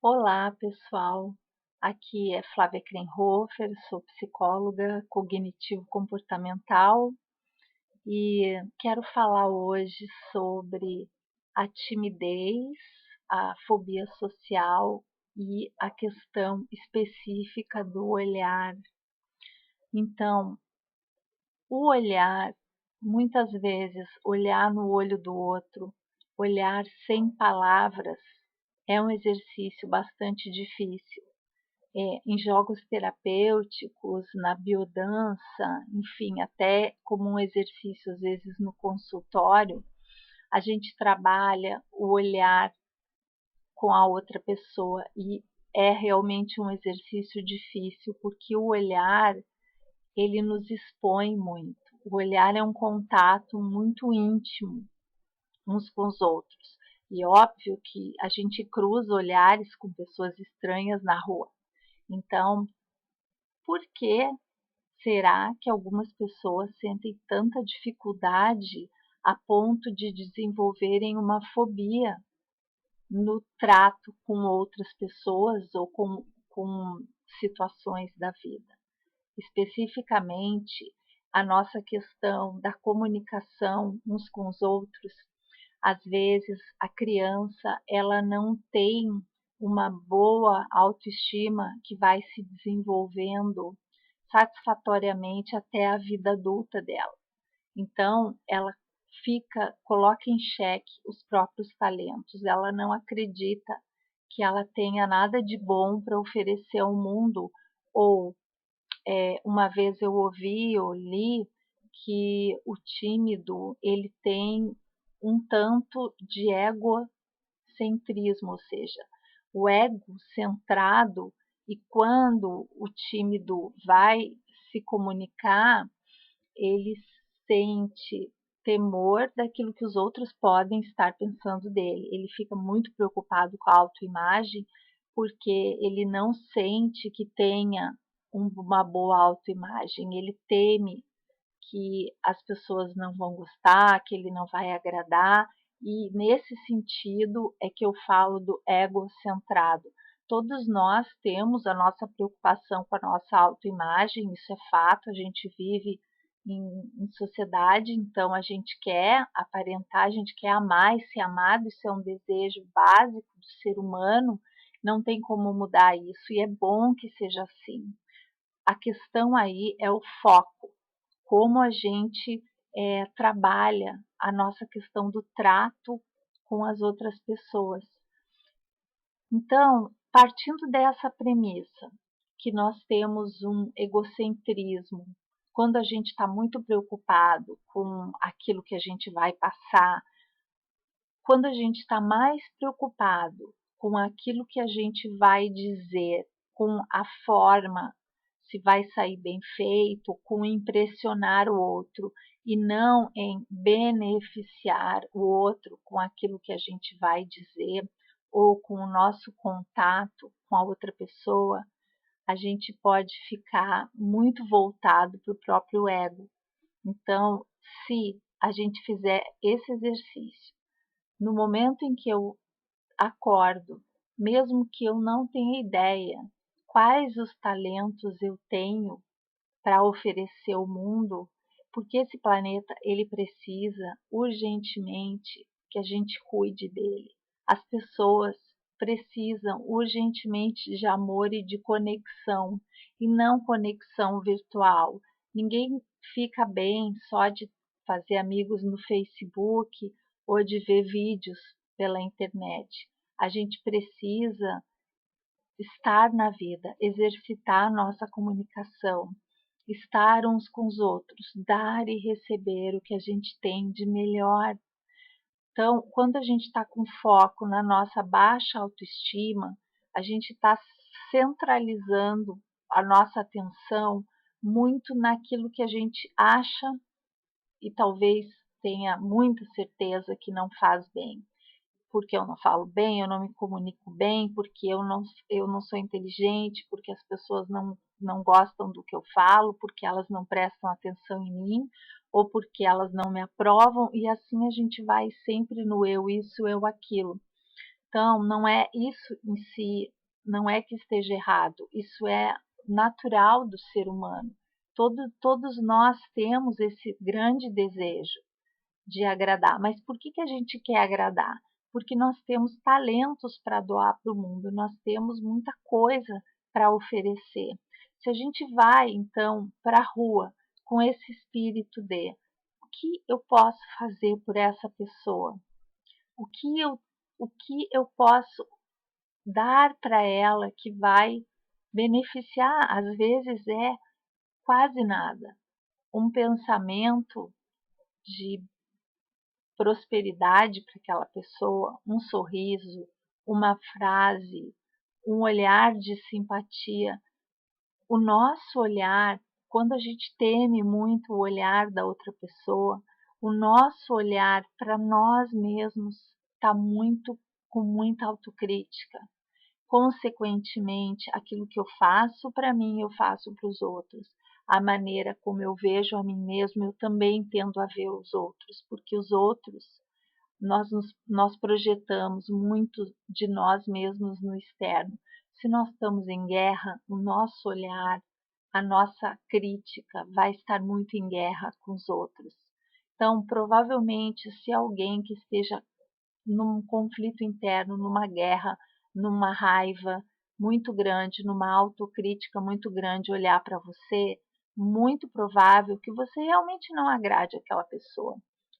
Olá, pessoal. Aqui é Flávia Krenhofer, sou psicóloga cognitivo-comportamental e quero falar hoje sobre a timidez, a fobia social e a questão específica do olhar. Então, o olhar, muitas vezes, olhar no olho do outro, olhar sem palavras, é um exercício bastante difícil. Em jogos terapêuticos, na biodança, enfim, até como um exercício, às vezes, no consultório, a gente trabalha o olhar com a outra pessoa e é realmente um exercício difícil, porque o olhar, ele nos expõe muito. O olhar é um contato muito íntimo uns com os outros. E óbvio que a gente cruza olhares com pessoas estranhas na rua. Então, por que será que algumas pessoas sentem tanta dificuldade a ponto de desenvolverem uma fobia no trato com outras pessoas ou com situações da vida? Especificamente, a nossa questão da comunicação uns com os outros. Às vezes, a criança ela não tem uma boa autoestima que vai se desenvolvendo satisfatoriamente até a vida adulta dela. Então, ela coloca em xeque os próprios talentos. Ela não acredita que ela tenha nada de bom para oferecer ao mundo. Ou, uma vez eu ouvi ou li que o tímido ele tem um tanto de egocentrismo, ou seja, o ego centrado, e quando o tímido vai se comunicar, ele sente temor daquilo que os outros podem estar pensando dele. Ele fica muito preocupado com a autoimagem, porque ele não sente que tenha uma boa autoimagem. Ele teme que as pessoas não vão gostar, que ele não vai agradar, e nesse sentido é que eu falo do ego centrado. Todos nós temos a nossa preocupação com a nossa autoimagem, isso é fato, a gente vive em sociedade, então a gente quer aparentar, a gente quer amar e ser amado, isso é um desejo básico do ser humano, não tem como mudar isso, e é bom que seja assim. A questão aí é o foco, como a gente trabalha a nossa questão do trato com as outras pessoas. Então, partindo dessa premissa, que nós temos um egocentrismo, quando a gente está muito preocupado com aquilo que a gente vai passar, quando a gente está mais preocupado com aquilo que a gente vai dizer, com a forma, se vai sair bem feito, com impressionar o outro, e não em beneficiar o outro com aquilo que a gente vai dizer, ou com o nosso contato com a outra pessoa, a gente pode ficar muito voltado para o próprio ego. Então, se a gente fizer esse exercício, no momento em que eu acordo, mesmo que eu não tenha ideia quais os talentos eu tenho para oferecer ao mundo, porque esse planeta ele precisa urgentemente que a gente cuide dele. As pessoas precisam urgentemente de amor e de conexão, e não conexão virtual. Ninguém fica bem só de fazer amigos no Facebook ou de ver vídeos pela internet. A gente precisa estar na vida, exercitar a nossa comunicação, estar uns com os outros, dar e receber o que a gente tem de melhor. Então, quando a gente está com foco na nossa baixa autoestima, a gente está centralizando a nossa atenção muito naquilo que a gente acha e talvez tenha muita certeza que não faz bem. Porque eu não falo bem, eu não me comunico bem, porque eu não sou inteligente, porque as pessoas não gostam do que eu falo, porque elas não prestam atenção em mim, ou porque elas não me aprovam, e assim a gente vai sempre no eu isso, eu aquilo. Então, não é isso em si, não é que esteja errado, isso é natural do ser humano. Todos nós temos esse grande desejo de agradar. Mas por que a gente quer agradar? Porque nós temos talentos para doar para o mundo, nós temos muita coisa para oferecer. Se a gente vai, então, para a rua com esse espírito de o que eu posso fazer por essa pessoa? O que eu posso dar para ela que vai beneficiar? Às vezes é quase nada. Um pensamento de prosperidade para aquela pessoa, um sorriso, uma frase, um olhar de simpatia. O nosso olhar, quando a gente teme muito o olhar da outra pessoa, o nosso olhar para nós mesmos está com muita autocrítica. Consequentemente, aquilo que eu faço para mim, eu faço para os outros. A maneira como eu vejo a mim mesmo, eu também tendo a ver os outros, porque os outros, nós projetamos muito de nós mesmos no externo. Se nós estamos em guerra, o nosso olhar, a nossa crítica vai estar muito em guerra com os outros. Então, provavelmente, se alguém que esteja num conflito interno, numa guerra, numa raiva muito grande, numa autocrítica muito grande olhar para você, muito provável que você realmente não agrade aquela pessoa.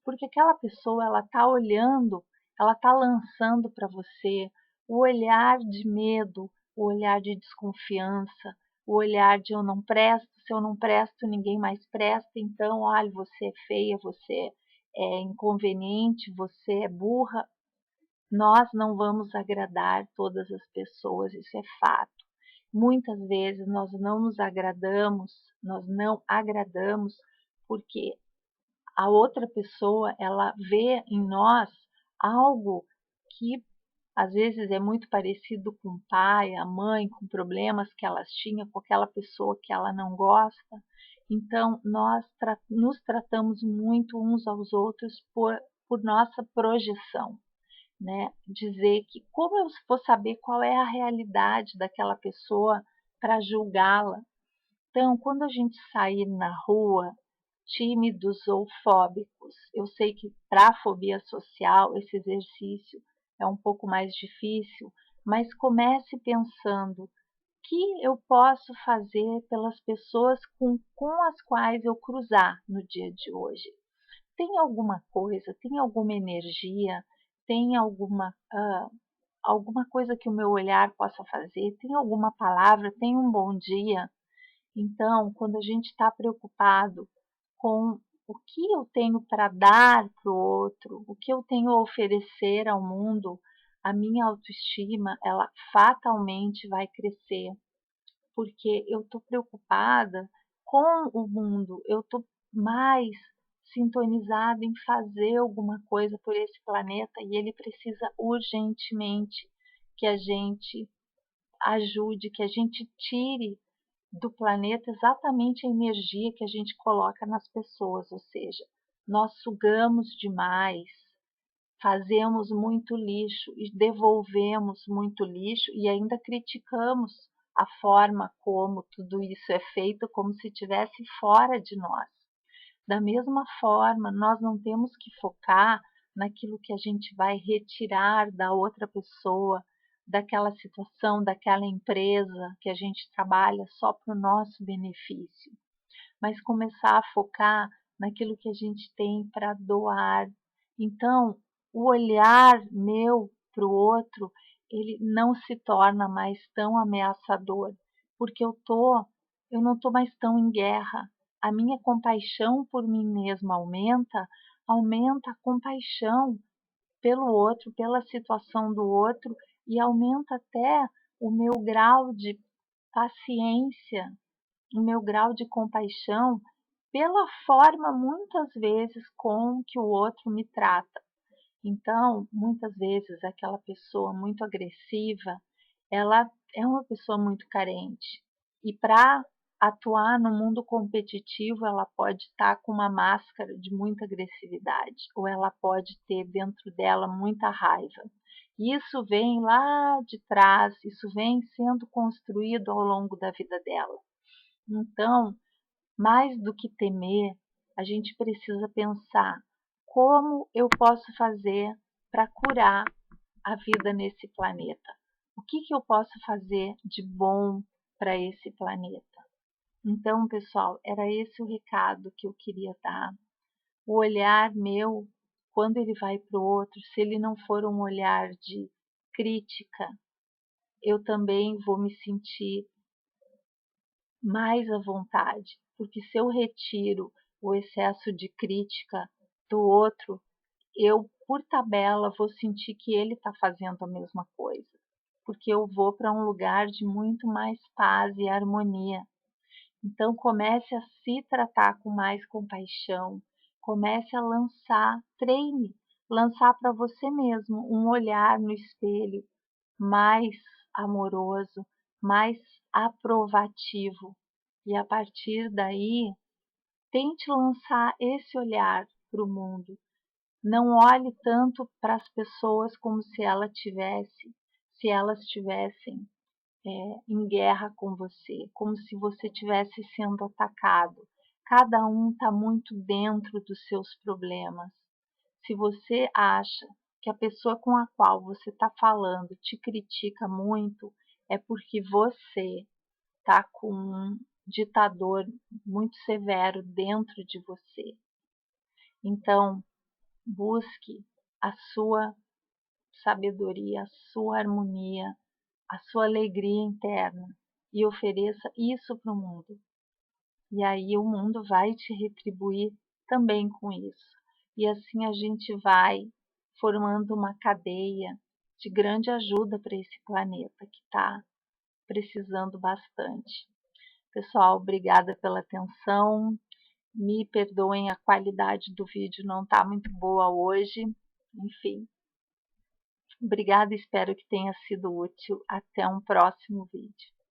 Porque aquela pessoa, ela está olhando, ela está lançando para você o olhar de medo, o olhar de desconfiança, o olhar de eu não presto, se eu não presto, ninguém mais presta, então, olha, você é feia, você é inconveniente, você é burra. Nós não vamos agradar todas as pessoas, isso é fato. Muitas vezes nós não agradamos porque a outra pessoa, ela vê em nós algo que às vezes é muito parecido com o pai, a mãe, com problemas que elas tinham com aquela pessoa que ela não gosta. Então, nós nos tratamos muito uns aos outros por nossa projeção, né? Dizer que como eu vou saber qual é a realidade daquela pessoa para julgá-la? Então, quando a gente sair na rua, tímidos ou fóbicos, eu sei que para a fobia social esse exercício é um pouco mais difícil, mas comece pensando: o que eu posso fazer pelas pessoas com as quais eu cruzar no dia de hoje? Tem alguma coisa, tem alguma energia, tem alguma coisa que o meu olhar possa fazer, tem alguma palavra, tem um bom dia? Então, quando a gente está preocupado com o que eu tenho para dar para o outro, o que eu tenho a oferecer ao mundo, a minha autoestima, ela fatalmente vai crescer, porque eu estou preocupada com o mundo, eu estou mais sintonizada em fazer alguma coisa por esse planeta e ele precisa urgentemente que a gente ajude, que a gente tire do planeta exatamente a energia que a gente coloca nas pessoas, ou seja, nós sugamos demais, fazemos muito lixo e devolvemos muito lixo e ainda criticamos a forma como tudo isso é feito, como se estivesse fora de nós. Da mesma forma, nós não temos que focar naquilo que a gente vai retirar da outra pessoa, daquela situação, daquela empresa que a gente trabalha só para o nosso benefício, mas começar a focar naquilo que a gente tem para doar. Então, o olhar meu para o outro, ele não se torna mais tão ameaçador, porque eu não estou mais tão em guerra. A minha compaixão por mim mesma aumenta a compaixão pelo outro, pela situação do outro e aumenta até o meu grau de paciência, o meu grau de compaixão pela forma muitas vezes com que o outro me trata. Então, muitas vezes aquela pessoa muito agressiva, ela é uma pessoa muito carente. E para atuar no mundo competitivo, ela pode estar com uma máscara de muita agressividade, ou ela pode ter dentro dela muita raiva. Isso vem lá de trás, isso vem sendo construído ao longo da vida dela. Então, mais do que temer, a gente precisa pensar como eu posso fazer para curar a vida nesse planeta. O que eu posso fazer de bom para esse planeta? Então, pessoal, era esse o recado que eu queria dar. O olhar meu, quando ele vai para o outro, se ele não for um olhar de crítica, eu também vou me sentir mais à vontade, porque se eu retiro o excesso de crítica do outro, eu, por tabela, vou sentir que ele está fazendo a mesma coisa, porque eu vou para um lugar de muito mais paz e harmonia. Então, comece a se tratar com mais compaixão, comece a lançar, treine, lançar para você mesmo um olhar no espelho mais amoroso, mais aprovativo. E a partir daí, tente lançar esse olhar para o mundo. Não olhe tanto para as pessoas como se elas tivessem em guerra com você, como se você estivesse sendo atacado. Cada um está muito dentro dos seus problemas. Se você acha que a pessoa com a qual você está falando te critica muito, é porque você está com um ditador muito severo dentro de você. Então, busque a sua sabedoria, a sua harmonia, a sua alegria interna e ofereça isso para o mundo. E aí o mundo vai te retribuir também com isso. E assim a gente vai formando uma cadeia de grande ajuda para esse planeta que está precisando bastante. Pessoal, obrigada pela atenção. Me perdoem, a qualidade do vídeo não está muito boa hoje. Enfim, obrigada, espero que tenha sido útil. Até um próximo vídeo.